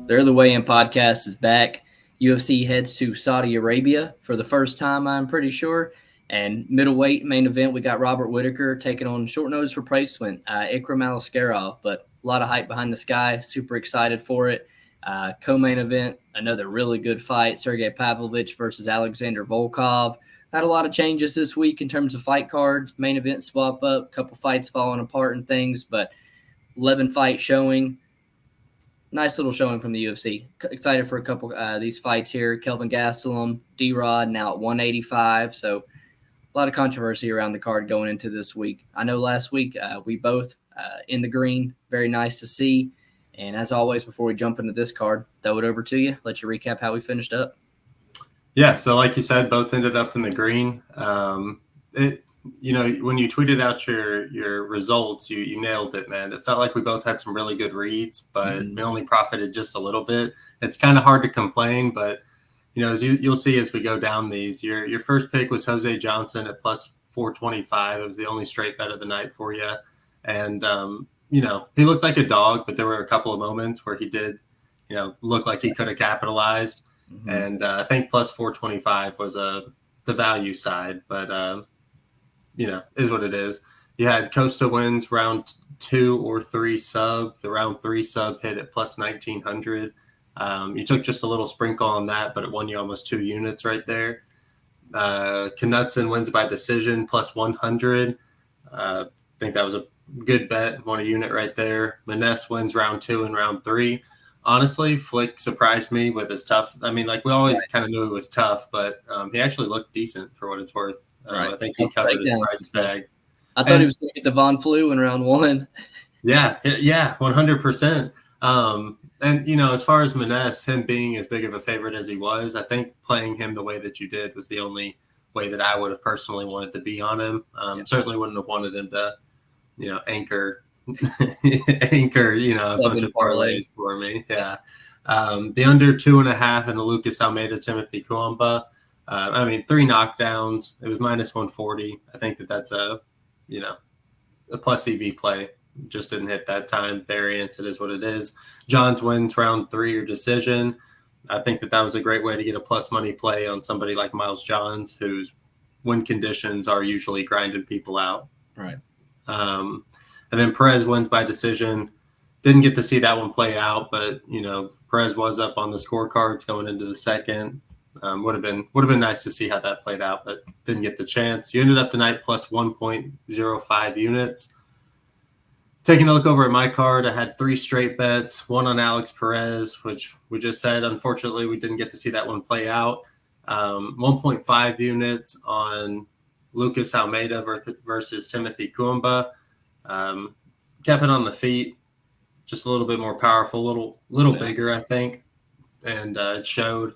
The Early Weigh-In podcast is back. UFC heads to Saudi Arabia for the first time, I'm pretty sure. And middleweight main event, we got Robert Whittaker taking on short notice replacement, Ikram Aliskerov. But a lot of hype behind this guy. Super excited for it. Co-main event, another really good fight, Sergei Pavlovich versus Alexander Volkov. Had a lot of changes this week in terms of fight cards. Main event swap up, couple fights falling apart and things, but 11 fight showing. Nice little showing from the UFC. Excited for a couple these fights here. Kelvin Gastelum, D-Rod now at 185. So a lot of controversy around the card going into this week. I know last week we both in the green. Very nice to see. And as always, before we jump into this card, throw it over to you. Let you recap how we finished up. Yeah, so like you said, both ended up in the green. When you tweeted out your results, you nailed it, man. It felt like we both had some really good reads, but we only profited just a little bit. It's kind of hard to complain, but as you'll see as we go down these, your first pick was Jose Johnson at plus 425. It was the only straight bet of the night for you, and he looked like a dog, but there were a couple of moments where he did, look like he could have capitalized. Mm-hmm. And I think plus 425 was the value side, but is what it is. You had Costa wins round 2 or 3 sub. The round 3 sub hit at plus 1900. You took just a little sprinkle on that, but it won you almost 2 units right there. Knutson wins by decision plus 100. I think that was a good bet. Won a unit right there. Maness wins round 2 and round 3. Honestly, Flick surprised me with his tough. I mean, like we always kind of knew he was tough, but he actually looked decent for what it's worth. I think he covered his price tag. I thought he was going to get the Von Flu in round 1. Yeah, 100%. And, as far as Maness, him being as big of a favorite as he was, I think playing him the way that you did was the only way that I would have personally wanted to be on him. Certainly wouldn't have wanted him to, anchor, a bunch of parlays for me. Yeah. The under 2.5 in the Lucas Almeida, Timothy Kuamba. 3 knockdowns. It was minus 140. I think that's a plus EV play. Just didn't hit that time. Variance, it is what it is. Johns wins round 3 or decision. I think that was a great way to get a plus money play on somebody like Miles Johns, whose win conditions are usually grinding people out. Right. And then Perez wins by decision. Didn't get to see that one play out, but Perez was up on the scorecards going into the second. Would have been nice to see how that played out, but didn't get the chance. You ended up the night plus 1.05 units. Taking a look over at my card, I had 3 straight bets, one on Alex Perez, which we just said, unfortunately, we didn't get to see that one play out. 1.5 units on Lucas Almeida versus Timothy Kuamba. Kept it on the feet, just a little bit more powerful, little bigger, I think. And it showed.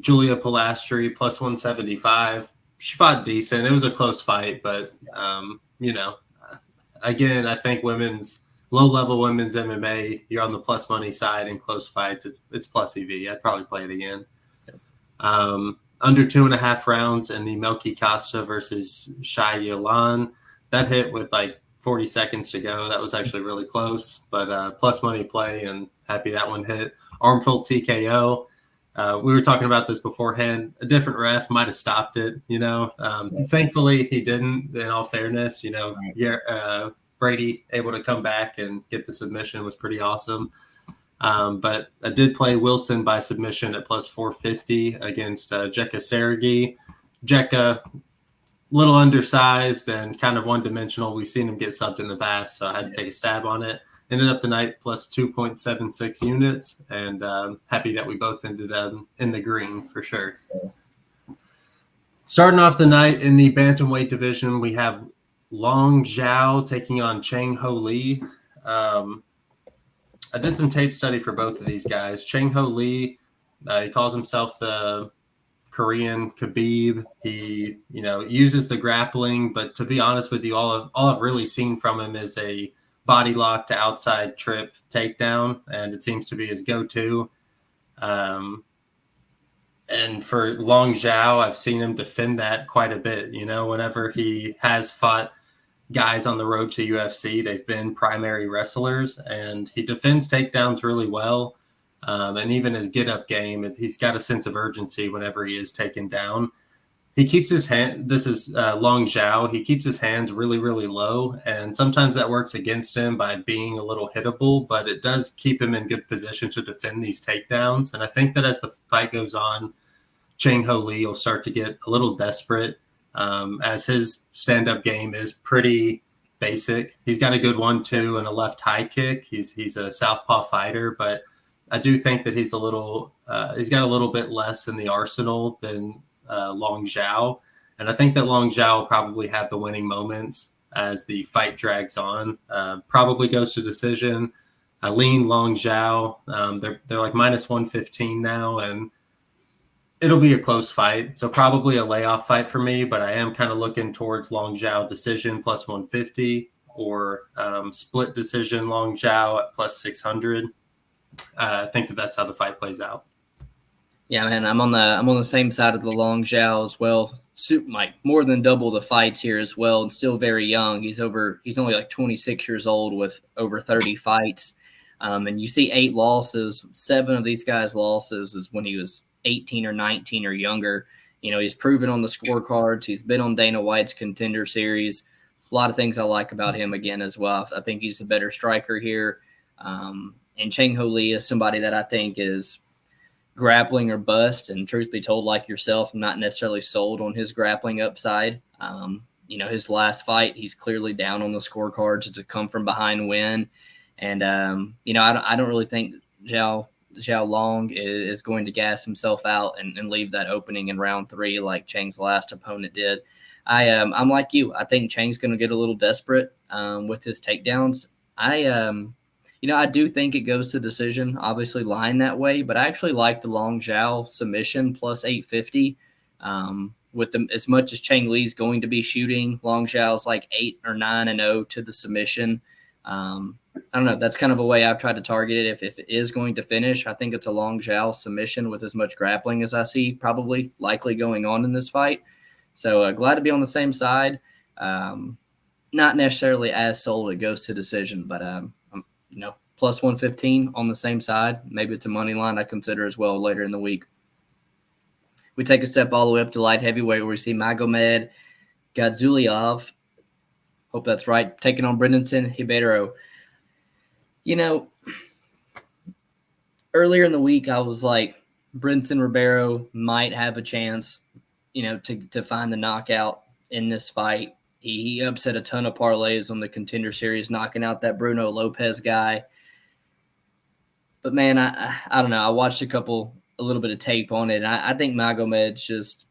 Julia Pilastri plus 175. She fought decent. It was a close fight, but again, I think low-level women's MMA, you're on the plus money side in close fights. It's plus EV. I'd probably play it again. Yep. Under 2.5 rounds in the Melky Costa versus Xiao. That hit with like 40 seconds to go. That was actually really close, but plus money play, and happy that one hit. Armful TKO. We were talking about this beforehand. A different ref might have stopped it, Thankfully, he didn't, in all fairness. Brady able to come back and get the submission was pretty awesome. But I did play Wilson by submission at plus 450 against Jekka Sergei. Jekka, little undersized and kind of one-dimensional. We've seen him get subbed in the past, so I had to take a stab on it. Ended up the night plus 2.76 units, and happy that we both ended up in the green for sure. Starting off the night in the bantamweight division, we have Long Xiao taking on Chang Ho Lee. I did some tape study for both of these guys. Chang Ho Lee, he calls himself the Korean Khabib. He, uses the grappling, but to be honest with you, all I've really seen from him is a body lock to outside trip takedown, and it seems to be his go-to. And for Long Xiao, I've seen him defend that quite a bit. Whenever he has fought guys on the road to UFC, they've been primary wrestlers, and he defends takedowns really well. and even his get-up game. He's got a sense of urgency whenever he is taken down. He keeps his hand. This is Long Xiao. He keeps his hands really, really low, and sometimes that works against him by being a little hittable, but it does keep him in good position to defend these takedowns. And I think that as the fight goes on, Chang Ho Lee will start to get a little desperate, as his stand-up game is pretty basic. He's got a good 1-2 and a left high kick. He's a southpaw fighter, but I do think that he's got a little bit less in the arsenal than Long Xiao. And I think that Long Xiao will probably have the winning moments as the fight drags on. Probably goes to decision. I lean Long Xiao. They're like minus 115 now, and it'll be a close fight. So probably a layoff fight for me, but I am kind of looking towards Long Xiao decision plus 150 or split decision Long Xiao at plus 600. I think that's how the fight plays out. Yeah, man, I'm on the same side of the Long Xiao as well. Like more than double the fights here as well, and still very young. He's only like 26 years old with over 30 fights. And you see 8 losses. 7 of these guys' losses is when he was 18 or 19 or younger. He's proven on the scorecards. He's been on Dana White's Contender Series. A lot of things I like about him again as well. I think he's a better striker here. And Chang Ho Lee is somebody that I think is grappling or bust. And truth be told, like yourself, I'm not necessarily sold on his grappling upside. His last fight, he's clearly down on the scorecards. It's a come from behind win. And, I don't really think Xiao Long is going to gas himself out and leave that opening in round 3 like Chang's last opponent did. I'm like you. I think Chang's going to get a little desperate with his takedowns. I do think it goes to decision, obviously line that way, but I actually like the Long Xiao submission plus 850. With them, as much as Chang Lee's going to be shooting, Long Xiao's like 8 or 9-0 to the submission. I don't know. That's kind of a way I've tried to target it. If it is going to finish, I think it's a Long Xiao submission with as much grappling as I see probably likely going on in this fight. So glad to be on the same side. Not necessarily as sold it goes to decision, but plus 115 on the same side. Maybe it's a money line I consider as well later in the week. We take a step all the way up to light heavyweight where we see Magomed Gadzhiyasulov, hope that's right, taking on Brendson Ribeiro. Earlier in the week, I was like, Brendson Ribeiro might have a chance, to find the knockout in this fight. He upset a ton of parlays on the Contender Series, knocking out that Bruno Lopez guy. But, man, I don't know. I watched a little bit of tape on it, and I think Magomed's just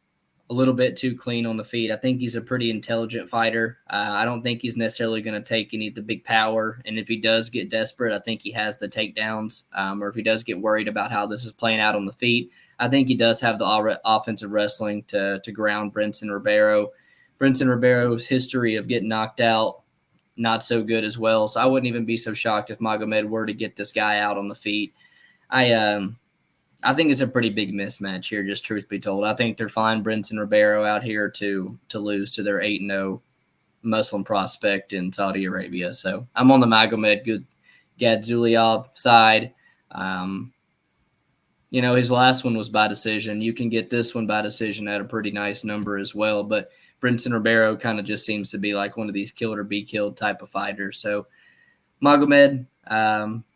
a little bit too clean on the feet. I think he's a pretty intelligent fighter. I don't think he's necessarily going to take any of the big power. And if he does get desperate, I think he has the takedowns. Or if he does get worried about how this is playing out on the feet, I think he does have the offensive wrestling to ground Brendson Ribeiro. Brendson Ribeiro's history of getting knocked out, not so good as well. So I wouldn't even be so shocked if Magomed were to get this guy out on the feet. I think it's a pretty big mismatch here, just truth be told. I think they're flying Brendson Ribeiro out here to lose to their 8-0 Muslim prospect in Saudi Arabia. So I'm on the Magomed Gadzhiyasulov side. His last one was by decision. You can get this one by decision at a pretty nice number as well. But Brendson Ribeiro kind of just seems to be like one of these killed or be killed type of fighters. So Magomed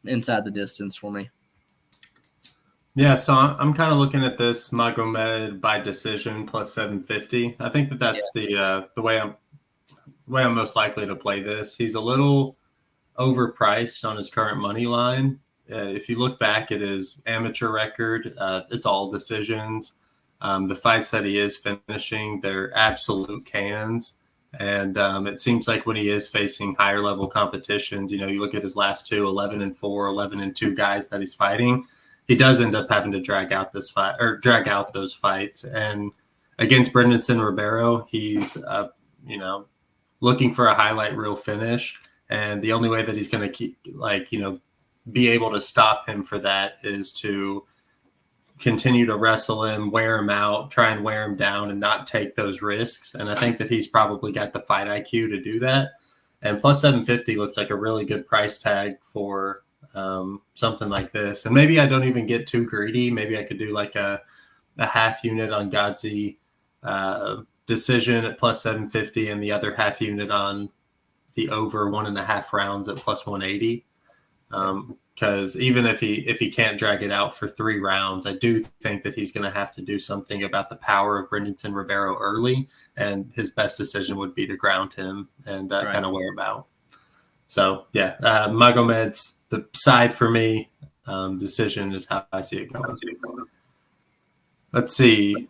inside the distance for me. Yeah, so I'm kind of looking at this Magomed by decision plus 750. I think that's the way I'm most likely to play this. He's a little overpriced on his current money line. If you look back at his amateur record, it's all decisions. The fights that he is finishing, they're absolute cans. And it seems like when he is facing higher level competitions, you look at his last two, 11-4, 11-2 guys that he's fighting, he does end up having to drag out those fights. And against Brendson Ribeiro, he's, looking for a highlight reel finish. And the only way that he's going to be able to stop him for that is to continue to wrestle him, wear him out, try and wear him down and not take those risks. And I think that he's probably got the fight IQ to do that. And plus 750 looks like a really good price tag for something like this. And maybe I don't even get too greedy. Maybe I could do like a half unit on Gadzi decision at plus 750 and the other half unit on the over 1.5 rounds at plus 180. Because even if he can't drag it out for 3 rounds, I do think that he's going to have to do something about the power of Brendson Ribeiro early, and his best decision would be to ground him and kind of wear him out. So, yeah, Magomed's the side for me. Decision is how I see it going. Let's see.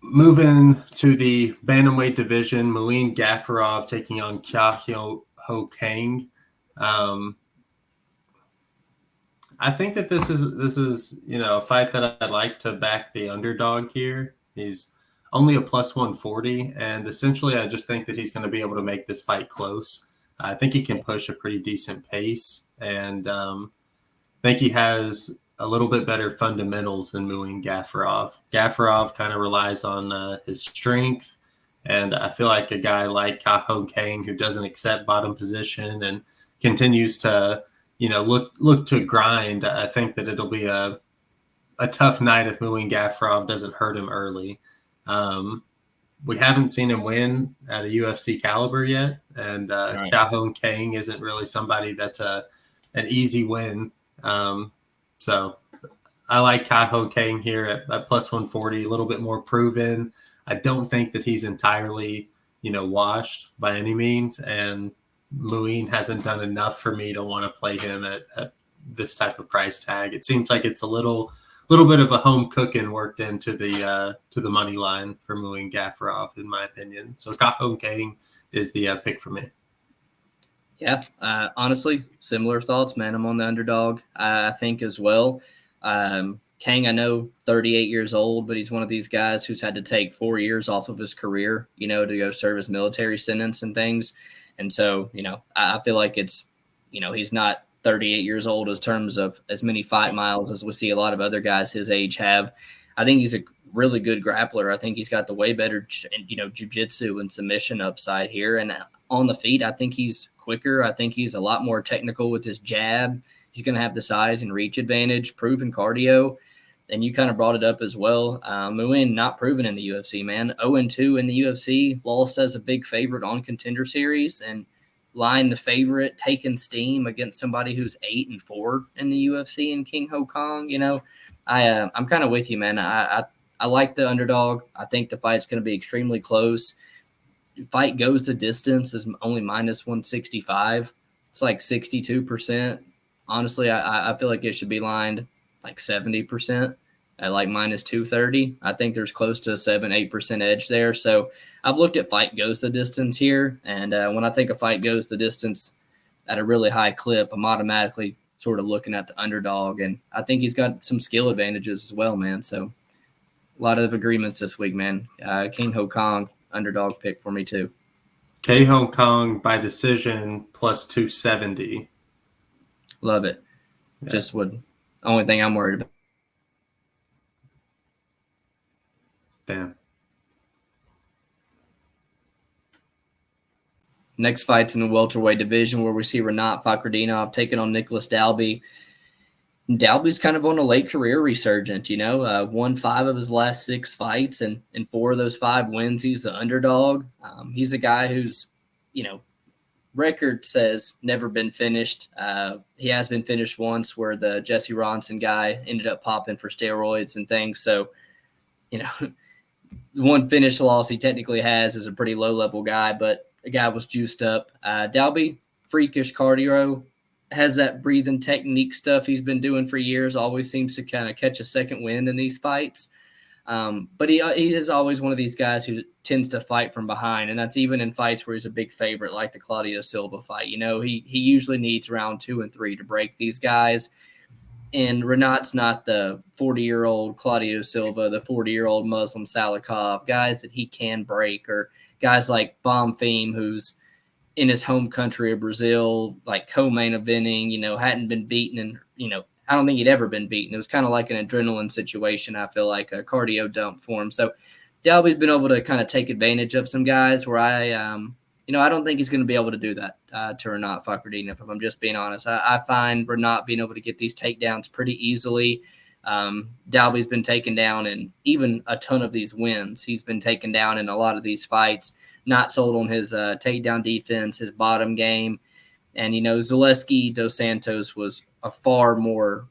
Moving to the bantamweight division, Muin Gafarov taking on Kang. I think that this is a fight that I'd like to back the underdog here. He's only a plus 140, and essentially I just think that he's going to be able to make this fight close. I think he can push a pretty decent pace, and I think he has a little bit better fundamentals than Muin Gafarov. Gafarov kind of relies on his strength, and I feel like a guy like Kang, who doesn't accept bottom position and continues to look to grind. I think that it'll be a tough night if Muin Gafarov doesn't hurt him early. We haven't seen him win at a UFC caliber yet, and Kang isn't really somebody that's an easy win. So I like Kang here at plus 140, a little bit more proven. I don't think that he's entirely, washed by any means, and Muin hasn't done enough for me to want to play him at this type of price tag. It seems like it's a little bit of a home cooking worked into the money line for Muin Gafarov, in my opinion. So Kang is the pick for me. Yeah, honestly, similar thoughts, man. I'm on the underdog, I think, as well. Kang, I know, 38 years old, but he's one of these guys who's had to take 4 years off of his career, to go serve his military sentence and things. And so, I feel like it's, he's not 38 years old in terms of as many fight miles as we see a lot of other guys his age have. I think he's a really good grappler. I think he's got the way better, jiu-jitsu and submission upside here. And on the feet, I think he's quicker. I think he's a lot more technical with his jab. He's going to have the size and reach advantage, proven cardio. And you kind of brought it up as well. Muin not proven in the UFC, man. 0-2 in the UFC, lost as a big favorite on Contender Series, and lying the favorite, taking steam against somebody who's 8-4 in the UFC and King Ho Kong. I'm kind of with you, man. I like the underdog. I think the fight's going to be extremely close. Fight goes the distance is only minus 165. It's like 62%. Honestly, I feel like it should be lined like 70% at like minus 230. I think there's close to a 7-8% edge there. So I've looked at fight goes the distance here. And when I think a fight goes the distance at a really high clip, I'm automatically sort of looking at the underdog. And I think he's got some skill advantages as well, man. So a lot of agreements this week, man. King Ho Kong, underdog pick for me too. Ho Kong by decision plus 270. Love it. Yeah. Just only thing I'm worried about. Damn. Next fight's in the welterweight division where we see Rinat Fakhretdinov taking on Nicolas Dalby. Dalby's kind of on a late career resurgence, won 5 of his last 6 fights, and in 4 of those 5 wins, he's the underdog. He's a guy who's, record says never been finished. He has been finished once where the Jesse Ronson guy ended up popping for steroids and things. So, the one finish loss he technically has is a pretty low-level guy, but the guy was juiced up. Dalby, freakish cardio, has that breathing technique stuff he's been doing for years, always seems to kind of catch a second wind in these fights. But he is always one of these guys who tends to fight from behind, and that's even in fights where he's a big favorite, like the Claudio Silva fight. He usually needs round 2 and 3 to break these guys. And Rinat's not the 40-year-old Claudio Silva, the 40-year-old Muslim Salikov, guys that he can break, or guys like Bonfim, who's in his home country of Brazil, like co-main eventing, hadn't been beaten, and, I don't think he'd ever been beaten. It was kind of like an adrenaline situation, I feel like, a cardio dump for him. So Dalby's been able to kind of take advantage of some guys where I I don't think he's going to be able to do that to Rinat Fakhretdinov, if I'm just being honest. I find Rinat being able to get these takedowns pretty easily. Dalby's been taken down in even a ton of these wins. He's been taken down in a lot of these fights, not sold on his takedown defense, his bottom game. And, Zaleski Dos Santos was a far more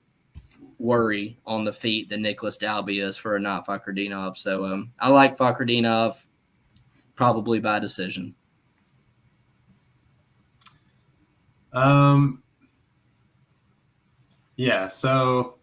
worry on the feet than Nicolas Dalby is for Rinat Fakhretdinov. So I like Fakhretdinov probably by decision. Yeah, so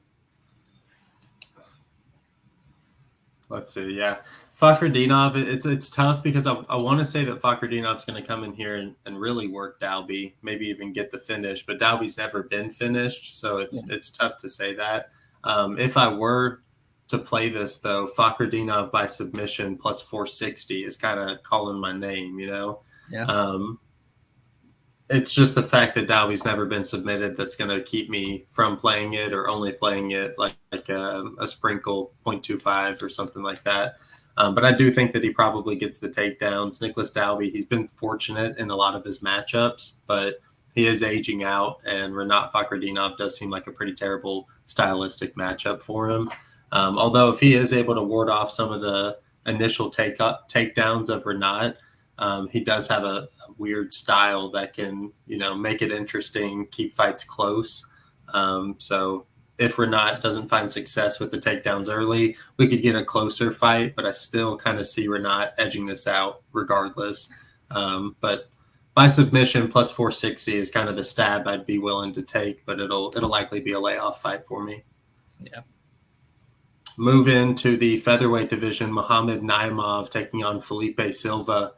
let's see. Yeah, Fakhretdinov, it's tough because I want to say that Fakhretdinov's going to come in here and really work Dalby, maybe even get the finish, but Dalby's never been finished, so it's tough to say that. If I were to play this, though, Fakhretdinov by submission plus 460 is kind of calling my name, Yeah. It's just the fact that Dalby's never been submitted that's going to keep me from playing it or only playing it like a sprinkle 0.25 or something like that. But I do think that he probably gets the takedowns. Nicolas Dalby, he's been fortunate in a lot of his matchups, but he is aging out, and Rinat Fakhretdinov does seem like a pretty terrible stylistic matchup for him. Although if he is able to ward off some of the initial takedowns of Rinat, he does have a weird style that can, make it interesting, keep fights close. So if Rinat doesn't find success with the takedowns early, we could get a closer fight, but I still kind of see Rinat edging this out regardless. But by submission plus 460 is kind of the stab I'd be willing to take, but it'll likely be a layoff fight for me. Yeah. Move into the featherweight division, Magomed Naimov taking on Felipe Lima.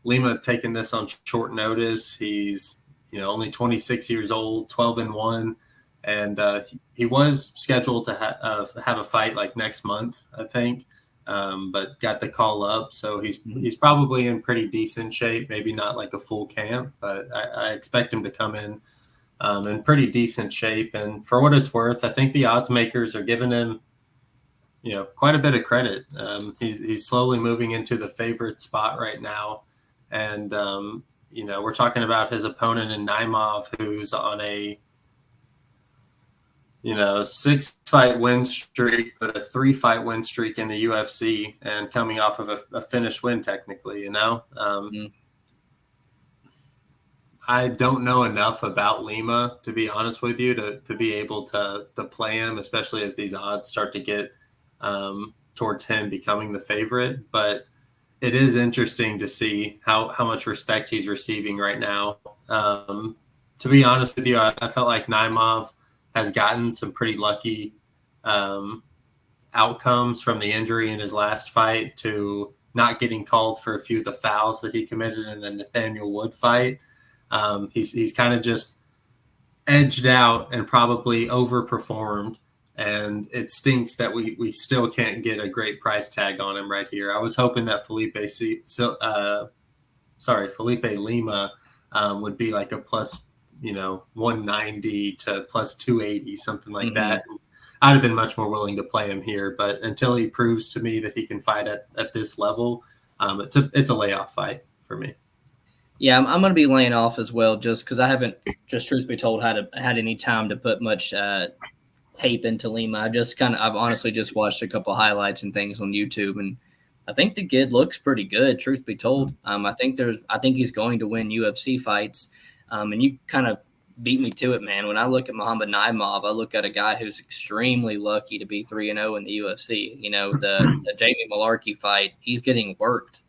Lima taking this on short notice. He's only 26 years old, 12-1, and he was scheduled to have a fight like next month, I think, but got the call up. So he's probably in pretty decent shape. Maybe not like a full camp, but I expect him to come in pretty decent shape. And for what it's worth, I think the odds makers are giving him quite a bit of credit. He's slowly moving into the favorite spot right now. And, we're talking about his opponent in Naimov, who's on a, 6-fight win streak, but a 3-fight win streak in the UFC and coming off of a finished win technically, I don't know enough about Lima, to be honest with you, to be able to play him, especially as these odds start to get towards him becoming the favorite. But it is interesting to see how much respect he's receiving right now. To be honest with you, I felt like Naimov has gotten some pretty lucky outcomes from the injury in his last fight to not getting called for a few of the fouls that he committed in the Nathaniel Wood fight. He's kind of just edged out and probably overperformed. And it stinks that we still can't get a great price tag on him right here. I was hoping that Felipe Lima would be like a plus, 190 to plus 280, something like that. I'd have been much more willing to play him here, but until he proves to me that he can fight at this level, it's a layoff fight for me. Yeah, I'm going to be laying off as well, just because I haven't, just truth be told, had any time to put much tape into Lima. I've honestly just watched a couple highlights and things on YouTube, and I think the kid looks pretty good, truth be told. I think he's going to win UFC fights. And you kind of beat me to it, man. When I look at Magomed Naimov, I look at a guy who's extremely lucky to be 3-0 in the UFC. The Jamie Malarkey fight, he's getting worked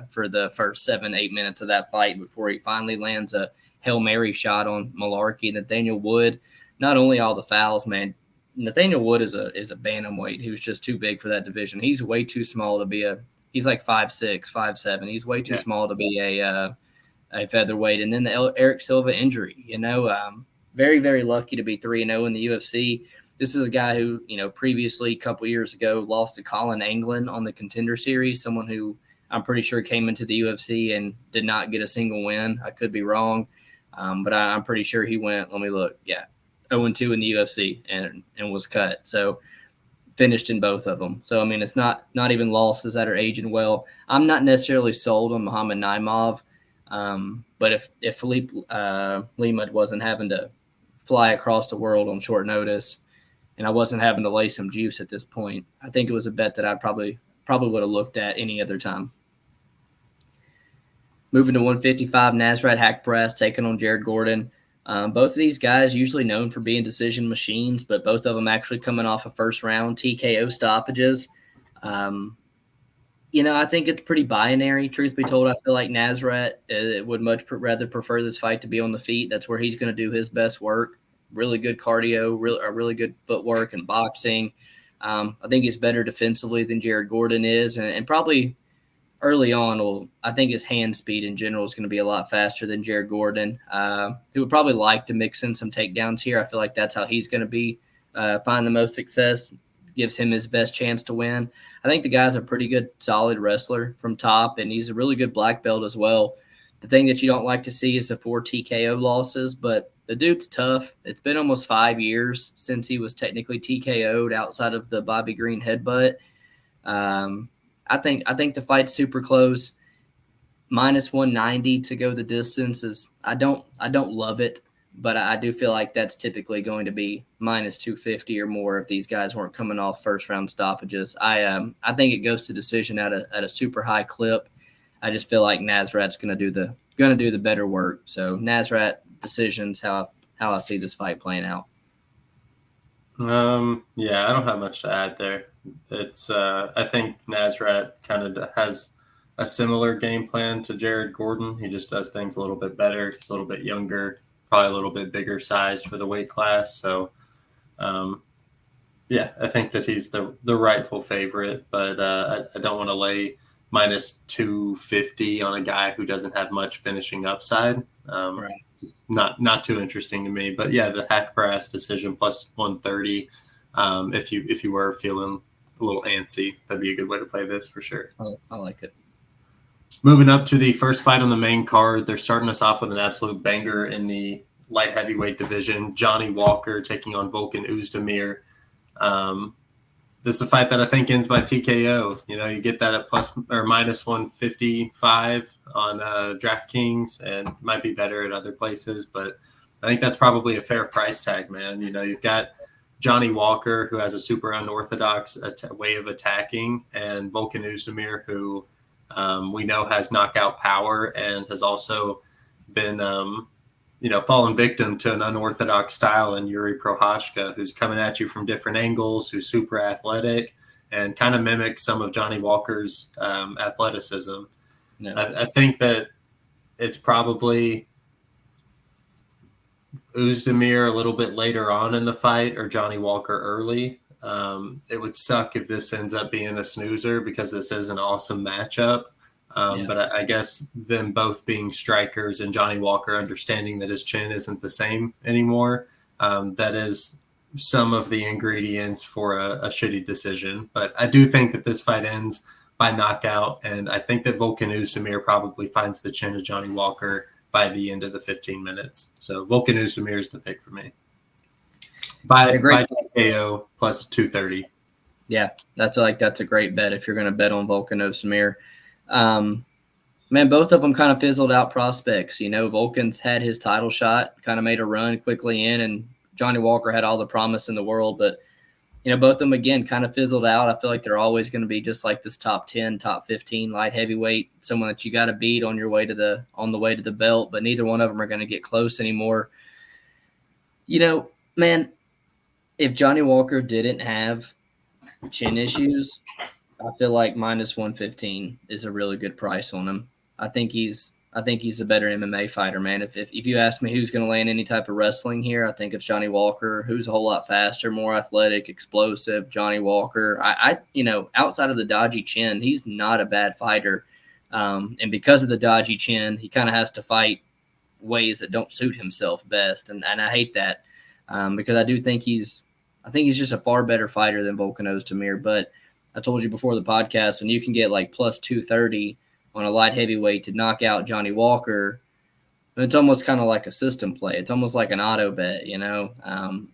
for the first 7-8 minutes of that fight before he finally lands a Hail Mary shot on Malarkey. Nathaniel Wood, not only all the fouls, man. Nathaniel Wood is a bantamweight. He was just too big for that division. He's way too small to be he's like 5'6", 5'7". He's way too small to be a featherweight. And then the Eric Silva injury, very, very lucky to be 3-0 in the UFC. This is a guy who, previously a couple years ago lost to Colin Anglin on the Contender Series, someone who I'm pretty sure came into the UFC and did not get a single win. I could be wrong, but I'm pretty sure he went, let me look, 0-2 in the UFC and was cut. So finished in both of them. So, I mean, it's not even losses that are aging well. I'm not necessarily sold on Muhammad Naimov, but if Felipe Lima wasn't having to fly across the world on short notice and I wasn't having to lay some juice at this point, I think it was a bet that I probably would have looked at any other time. Moving to 155, Nasrat Haqparast taking on Jared Gordon. Both of these guys usually known for being decision machines, but both of them actually coming off of first-round TKO stoppages. I think it's pretty binary. Truth be told, I feel like Nasrat would much rather prefer this fight to be on the feet. That's where he's going to do his best work. Really good cardio, really good footwork and boxing. I think he's better defensively than Jared Gordon is, and probably – early on, I think his hand speed in general is going to be a lot faster than Jared Gordon. He would probably like to mix in some takedowns here. I feel like that's how he's going to be find the most success, gives him his best chance to win. I think the guy's a pretty good, solid wrestler from top, and he's a really good black belt as well. The thing that you don't like to see is the 4 TKO losses, but the dude's tough. It's been almost 5 years since he was technically TKO'd outside of the Bobby Green headbutt. I think the fight's super close. Minus 190 to go the distance is I don't love it, but I do feel like that's typically going to be minus 250 or more if these guys weren't coming off first round stoppages. I think it goes to decision at a super high clip. I just feel like Nasrat's going to do the better work. So Nasrat decisions how I see this fight playing out. Yeah, I don't have much to add there. It's I think Nasrat kind of has a similar game plan to Jared Gordon. He just does things a little bit better. He's a little bit younger, probably a little bit bigger sized for the weight class. So, yeah, I think that he's the rightful favorite, but I don't want to lay minus 250 on a guy who doesn't have much finishing upside. Right. Not too interesting to me, but yeah, the Haqparast decision plus 130. If you were feeling a little antsy, that'd be a good way to play this for sure. I like it. Moving up to the first fight on the main card, they're starting us off with an absolute banger in the light heavyweight division. Johnny Walker taking on Volkan Oezdemir. This is a fight that I think ends by TKO. You get that at plus or minus 155 on DraftKings, and might be better at other places, but I think that's probably a fair price tag, man. You've got Johnny Walker, who has a super unorthodox way of attacking, and Volkan Oezdemir, who we know has knockout power and has also been fallen victim to an unorthodox style in Yuri Prochazka, who's coming at you from different angles, who's super athletic and kind of mimics some of Johnny Walker's athleticism. No. I think that it's probably Oezdemir a little bit later on in the fight or Johnny Walker early. It would suck if this ends up being a snoozer because this is an awesome matchup. But I guess them both being strikers and Johnny Walker understanding that his chin isn't the same anymore, that is some of the ingredients for a shitty decision. But I do think that this fight ends by knockout, and I think that Volkan Oezdemir probably finds the chin of Johnny Walker by the end of the 15 minutes. So Volkan Oezdemir is the pick for me. By TKO plus 230. Yeah, I feel like that's a great bet if you're going to bet on Volkan Oezdemir. Man, both of them kind of fizzled out prospects. Volkan's had his title shot, kind of made a run quickly in, and Johnny Walker had all the promise in the world. But, both of them, again, kind of fizzled out. I feel like they're always going to be just like this top 10, top 15 light heavyweight, someone that you got to beat on the way to the belt, but neither one of them are going to get close anymore. Man, if Johnny Walker didn't have chin issues, I feel like minus 115 is a really good price on him. I think he's a better MMA fighter, man. If you ask me who's going to land any type of wrestling here, I think it's Johnny Walker, who's a whole lot faster, more athletic, explosive. Johnny Walker, outside of the dodgy chin, he's not a bad fighter. And because of the dodgy chin, he kind of has to fight ways that don't suit himself best. And I hate that because I think he's just a far better fighter than Volkan Oezdemir. But I told you before the podcast, when you can get like plus 230 on a light heavyweight to knock out Johnny Walker, it's almost kind of like a system play. It's almost like an auto bet,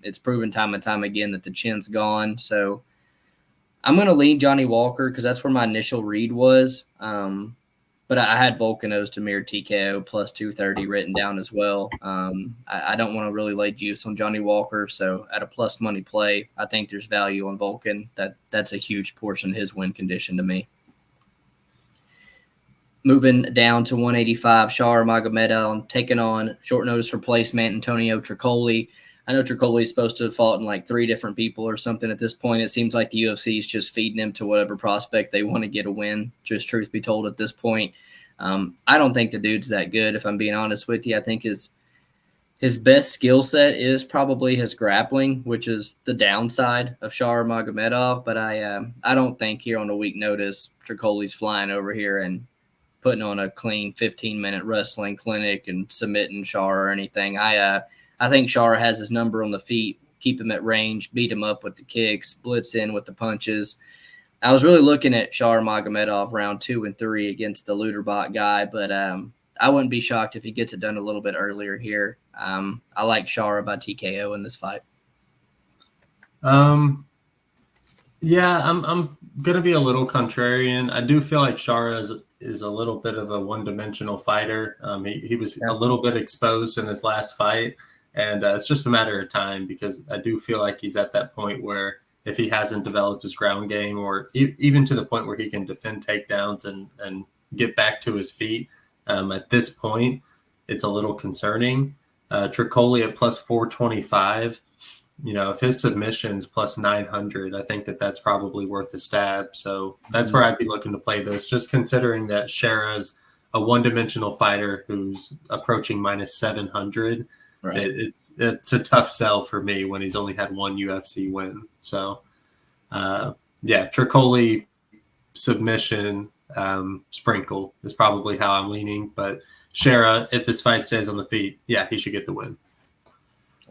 It's proven time and time again that the chin's gone. So I'm going to lean Johnny Walker because that's where my initial read was. But I had Volkan Oezdemir TKO plus 230 written down as well. I don't want to really lay juice on Johnny Walker. So at a plus money play, I think there's value on Volkan. That's a huge portion of his win condition to me. Moving down to 185, Shara Magomedov taking on short notice replacement Antonio Tricoli. I know Tricoli is supposed to have fought in like 3 different people or something at this point. It seems like the UFC is just feeding him to whatever prospect they want to get a win, just truth be told at this point. I don't think the dude's that good, if I'm being honest with you. I think his best skill set is probably his grappling, which is the downside of Shara Magomedov. But I don't think here on a week notice Tricoli's flying over here and putting on a clean 15-minute wrestling clinic and submitting Shara or anything. I think Shara has his number on the feet, keep him at range, beat him up with the kicks, blitz in with the punches. I was really looking at Shara Magomedov round 2 and 3 against the Luderbach guy, but I wouldn't be shocked if he gets it done a little bit earlier here. I like Shara by TKO in this fight. Yeah, I'm going to be a little contrarian. I do feel like Shara is a little bit of a one-dimensional fighter. He was a little bit exposed in his last fight, and it's just a matter of time because I do feel like he's at that point where if he hasn't developed his ground game or even to the point where he can defend takedowns and get back to his feet, at this point, it's a little concerning. Tricoli at plus 425. If his submission's plus 900, I think that's probably worth a stab. So that's where I'd be looking to play this, just considering that Shara's a one-dimensional fighter who's approaching minus 700. Right. It's a tough sell for me when he's only had 1 UFC win. So, Tricoli submission sprinkle is probably how I'm leaning. But Shara, if this fight stays on the feet, he should get the win.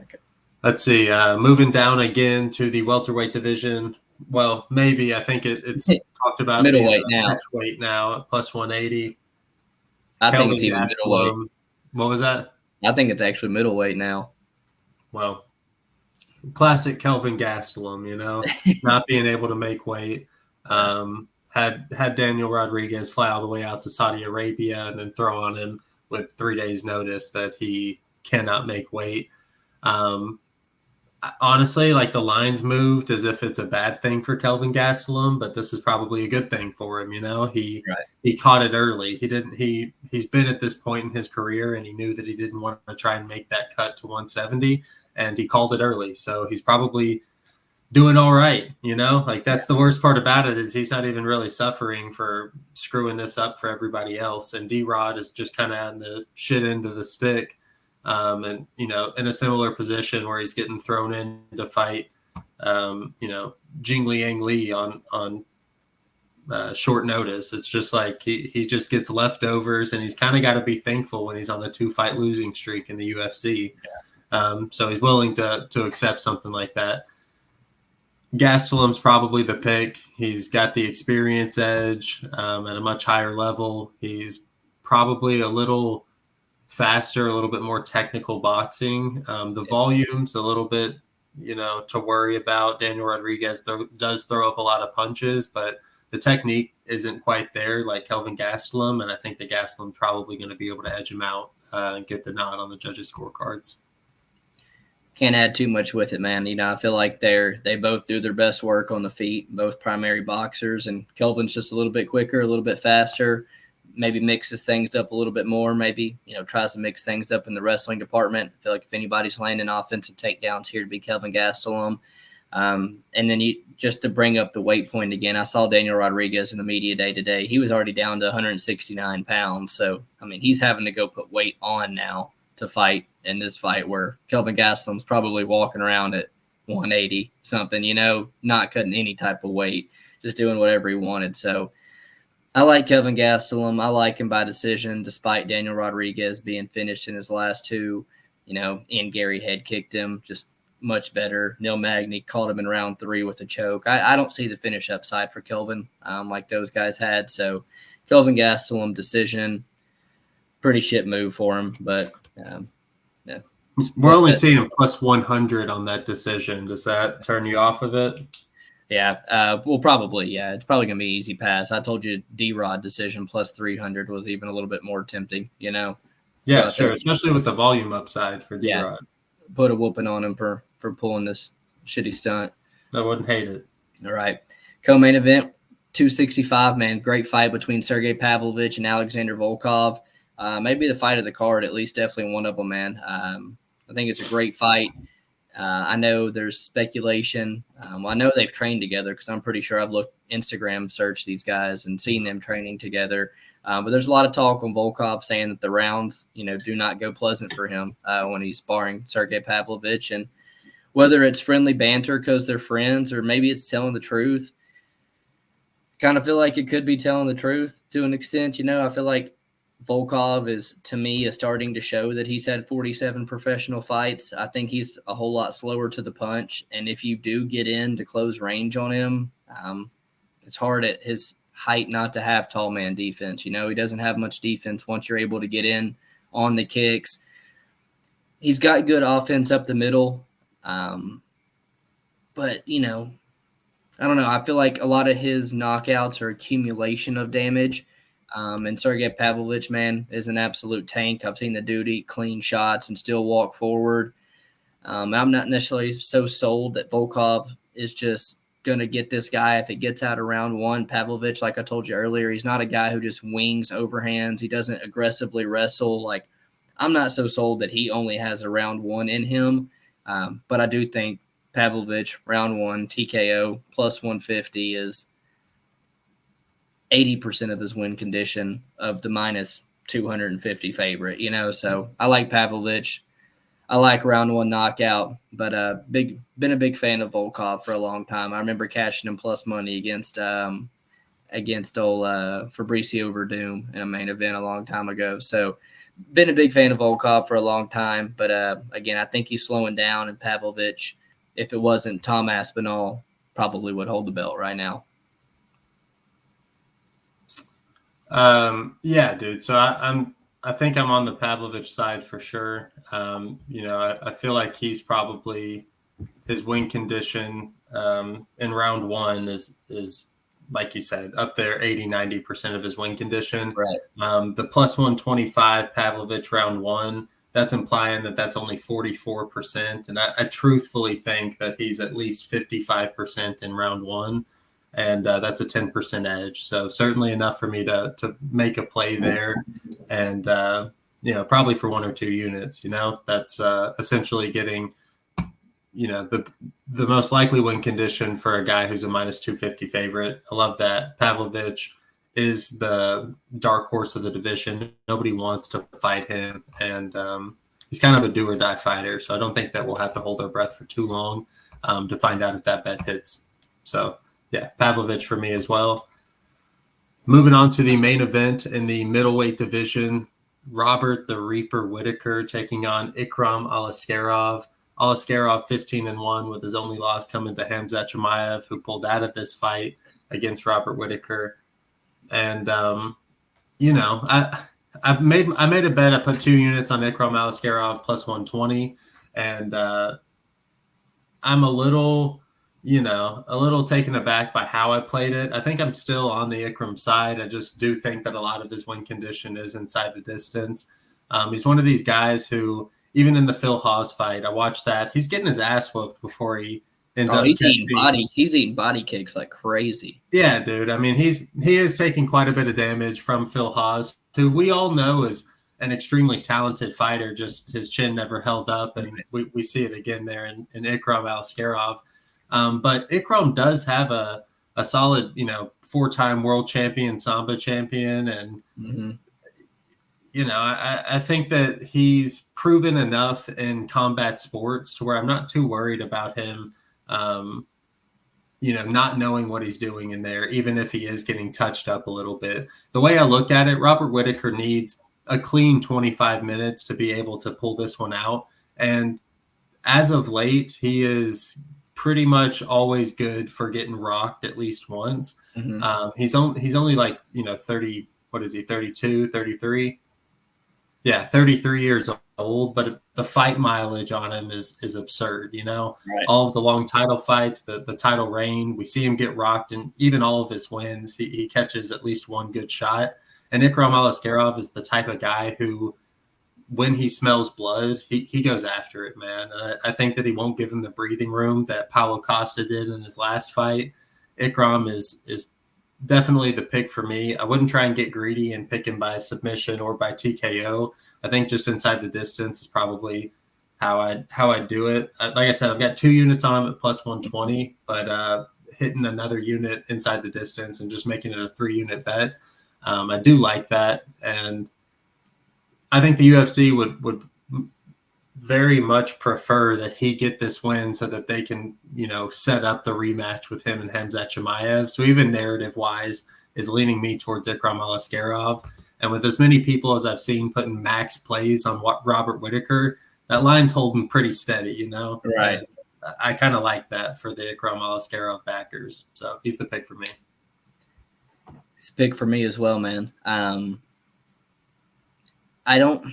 Okay. Let's see. Moving down again to the welterweight division. Well, maybe I think it's talked about middleweight now. Weight now at plus 180. I think it's even middleweight. What was that? I think it's actually middleweight now. Well, classic Kelvin Gastelum, not being able to make weight. Had Daniel Rodriguez fly all the way out to Saudi Arabia and then throw on him with 3 days notice that he cannot make weight. Honestly, like the lines moved as if it's a bad thing for Kelvin Gastelum, but this is probably a good thing for him. He caught it early. He's been at this point in his career and he knew that he didn't want to try and make that cut to 170 and he called it early. So he's probably doing all right. Like that's the worst part about it is he's not even really suffering for screwing this up for everybody else. And D-Rod is just kind of on the shit end of the stick. And in a similar position where he's getting thrown in to fight, Jing Liang Li on short notice. It's just like he just gets leftovers, and he's kind of got to be thankful when he's on a 2-fight losing streak in the UFC. So he's willing to accept something like that. Gastelum's probably the pick. He's got the experience edge at a much higher level. He's probably a little faster, a little bit more technical boxing. The volume's a little bit, to worry about. Daniel Rodriguez does throw up a lot of punches, but the technique isn't quite there like Kelvin Gastelum, and I think the Gastelum's probably going to be able to edge him out and get the nod on the judges' scorecards. Can't add too much with it, man. I feel like they both do their best work on the feet, both primary boxers, and Kelvin's just a little bit quicker, a little bit faster. Maybe mixes things up a little bit more, maybe, tries to mix things up in the wrestling department. I feel like if anybody's landing offensive takedowns here to be Kelvin Gastelum. And then just to bring up the weight point again, I saw Daniel Rodriguez in the media day today. He was already down to 169 pounds. So, he's having to go put weight on now to fight in this fight where Kelvin Gastelum's probably walking around at 180 something, not cutting any type of weight, just doing whatever he wanted. So, I like Kelvin Gastelum. I like him by decision, despite Daniel Rodriguez being finished in his last 2. Ian Gary head kicked him, just much better. Neil Magny caught him in round 3 with a choke. I don't see the finish upside for Kelvin like those guys had. So Kelvin Gastelum decision, pretty shit move for him. But yeah, we're only seeing plus 100 on that decision. Does that turn you off of it? Yeah. Well, probably. Yeah. It's probably going to be easy pass. I told you D-Rod decision plus 300 was even a little bit more tempting, Yeah, sure. Especially with the volume upside for D-Rod. Put a whooping on him for pulling this shitty stunt. I wouldn't hate it. All right. Co-main event, 265, man. Great fight between Sergei Pavlovich and Alexander Volkov. Maybe the fight of the card, at least definitely one of them, man. I think it's a great fight. I know there's speculation. I know they've trained together because I'm pretty sure I've looked Instagram search these guys and seen them training together. But there's a lot of talk on Volkov saying that the rounds, do not go pleasant for him when he's sparring Sergei Pavlovich. And whether it's friendly banter because they're friends or maybe it's telling the truth, kind of feel like it could be telling the truth to an extent. I feel like Volkov is starting to show that he's had 47 professional fights. I think he's a whole lot slower to the punch. And if you do get into close range on him, it's hard at his height not to have tall man defense. He doesn't have much defense once you're able to get in on the kicks. He's got good offense up the middle. But, I don't know. I feel like a lot of his knockouts are accumulation of damage. And Sergei Pavlovich, man, is an absolute tank. I've seen the dude eat clean shots and still walk forward. I'm not necessarily so sold that Volkov is just going to get this guy if it gets out of round one. Pavlovich, like I told you earlier, he's not a guy who just wings overhands. He doesn't aggressively wrestle. Like, I'm not so sold that he only has a round one in him. But I do think Pavlovich, round one, TKO, plus 150 is 80% of his win condition of the minus 250 favorite, So I like Pavlovich. I like round one knockout, but been a big fan of Volkov for a long time. I remember cashing him plus money against old Fabricio Verdum in a main event a long time ago. So been a big fan of Volkov for a long time, but again, I think he's slowing down, and Pavlovich, if it wasn't Tom Aspinall, probably would hold the belt right now. Yeah, dude. So I think I'm on the Pavlovich side for sure. I feel like he's probably, his win condition in round one is like you said, up there 80-90% of his win condition. Right. The plus 125 Pavlovich round one, that's implying that that's only 44%. And I truthfully think that he's at least 55% in round one. And that's a 10% edge. So certainly enough for me to make a play there. And, probably for one or two units, that's essentially getting, the most likely win condition for a guy who's a minus 250 favorite. I love that. Pavlovich is the dark horse of the division. Nobody wants to fight him. And he's kind of a do or die fighter. So I don't think that we'll have to hold our breath for too long to find out if that bet hits. So, yeah, Pavlovich for me as well. Moving on to the main event in the middleweight division, Robert the Reaper Whittaker taking on Ikram Aliskerov. Aliskerov 15-1 with his only loss coming to Khamzat Chimaev, who pulled out of this fight against Robert Whittaker. And I made a bet. I put 2 units on Ikram Aliskerov plus 120, and I'm a little taken aback by how I played it. I think I'm still on the Ikram side. I just do think that a lot of his win condition is inside the distance. He's one of these guys who, even in the Phil Hawes fight, I watched that. He's getting his ass whooped before he ends up. He's eating body kicks like crazy. Yeah, dude. I mean, he is taking quite a bit of damage from Phil Hawes, who we all know is an extremely talented fighter. Just his chin never held up, and we see it again there in Ikram Aliskerov. But Ikram does have a solid, 4-time world champion, Samba champion. And, I think that he's proven enough in combat sports to where I'm not too worried about him, not knowing what he's doing in there, even if he is getting touched up a little bit. The way I look at it, Robert Whittaker needs a clean 25 minutes to be able to pull this one out. And as of late, he is pretty much always good for getting rocked at least once. Mm-hmm. He's only like, 30, what is he, 32, 33? Yeah, 33 years old, but the fight mileage on him is absurd. You know, Right. all of the long title fights, the title reign, we see him get rocked, and even all of his wins, he catches at least one good shot. And Ikram Aliskerov is the type of guy who, when he smells blood, he goes after it, man. And I think that he won't give him the breathing room that Paulo Costa did in his last fight. Ikram is definitely the pick for me. I wouldn't try and get greedy and pick him by submission or by TKO. I think just inside the distance is probably how I do it. Like I said, I've got 2 units on him at plus 120, but hitting another unit inside the distance and just making it a 3-unit bet, I do like that. And I think the UFC would very much prefer that he get this win so that they can, you know, set up the rematch with him and Khamzat Chimaev. So even narrative-wise, is leaning me towards Ikram Aliskerov. And with as many people as I've seen putting max plays on Robert Whittaker, that line's holding pretty steady, you know? Right. And I kind of like that for the Ikram Aliskerov backers. So he's the pick for me. It's a pick for me as well, man. I don't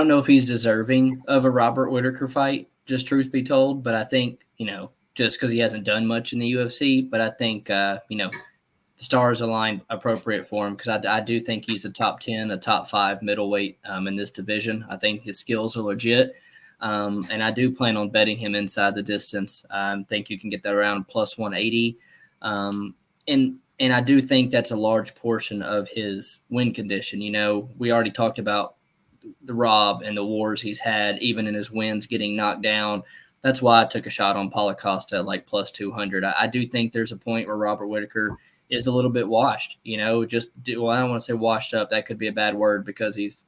know if he's deserving of a Robert Whittaker fight, just truth be told, but I think, you know, just because he hasn't done much in the UFC, but I think, you know, the stars align appropriate for him because I do think he's a top 10, a top 5 middleweight in this division. I think his skills are legit, and I do plan on betting him inside the distance. I think you can get that around plus 180, and I do think that's a large portion of his win condition. You know, we already talked about the Rob and the wars he's had, even in his wins, getting knocked down. That's why I took a shot on Paulo Costa at like plus 200. I do think there's a point where Robert Whittaker is a little bit washed, you know, I don't want to say washed up. That could be a bad word because he's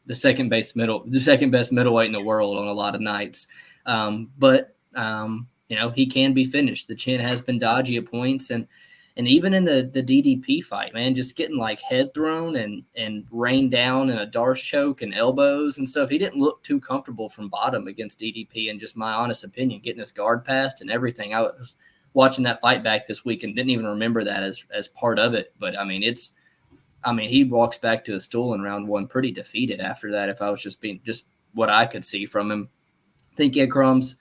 the second best middleweight in the world on a lot of nights. But you know, he can be finished. The chin has been dodgy at points, and even in the DDP fight, man, just getting like head thrown and rained down in a Darce choke and elbows and stuff. He didn't look too comfortable from bottom against DDP, and just my honest opinion, getting his guard passed and everything. I was watching that fight back this week and didn't even remember that as part of it. But I mean, he walks back to his stool in round 1 pretty defeated after that. If I was just what I could see from him, I think Ikram's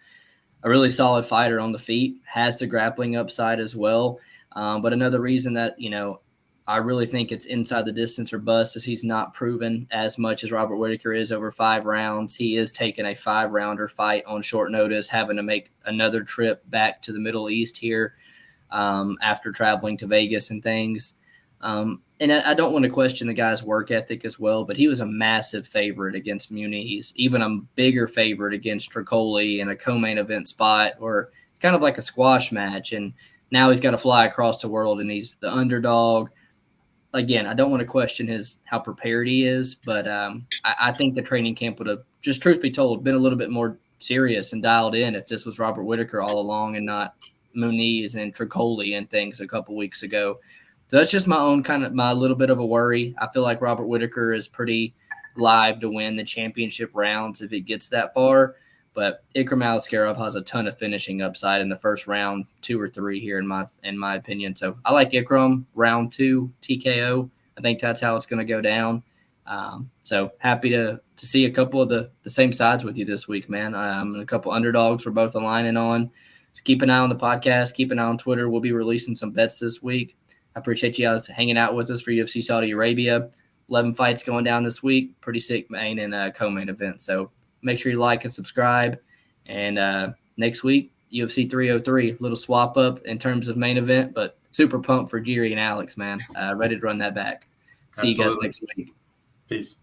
a really solid fighter on the feet, has the grappling upside as well. But another reason that, you know, I really think it's inside the distance or bust is he's not proven as much as Robert Whittaker is over 5 rounds. He is taking a 5-rounder fight on short notice, having to make another trip back to the Middle East here after traveling to Vegas and things. And I don't want to question the guy's work ethic as well, but he was a massive favorite against Muniz, even a bigger favorite against Tricoli in a co-main event spot, or it's kind of like a squash match. And now he's got to fly across the world, and he's the underdog. Again, I don't want to question how prepared he is, but I think the training camp would have, just truth be told, been a little bit more serious and dialed in if this was Robert Whittaker all along and not Muniz and Tricoli and things a couple weeks ago. So that's just my little bit of a worry. I feel like Robert Whittaker is pretty live to win the championship rounds if it gets that far. But Ikram Aliskerov has a ton of finishing upside in the first round, 2 or 3 here in my opinion. So I like Ikram round 2 TKO. I think that's how it's going to go down. So happy to see a couple of the same sides with you this week, man. And a couple underdogs we're both aligning on. So keep an eye on the podcast. Keep an eye on Twitter. We'll be releasing some bets this week. I appreciate you guys hanging out with us for UFC Saudi Arabia. 11 fights going down this week. Pretty sick main and co-main event. So make sure you like and subscribe. And next week, UFC 303, little swap up in terms of main event, but super pumped for Jiri and Alex, man. Ready to run that back. See you guys next week. Peace.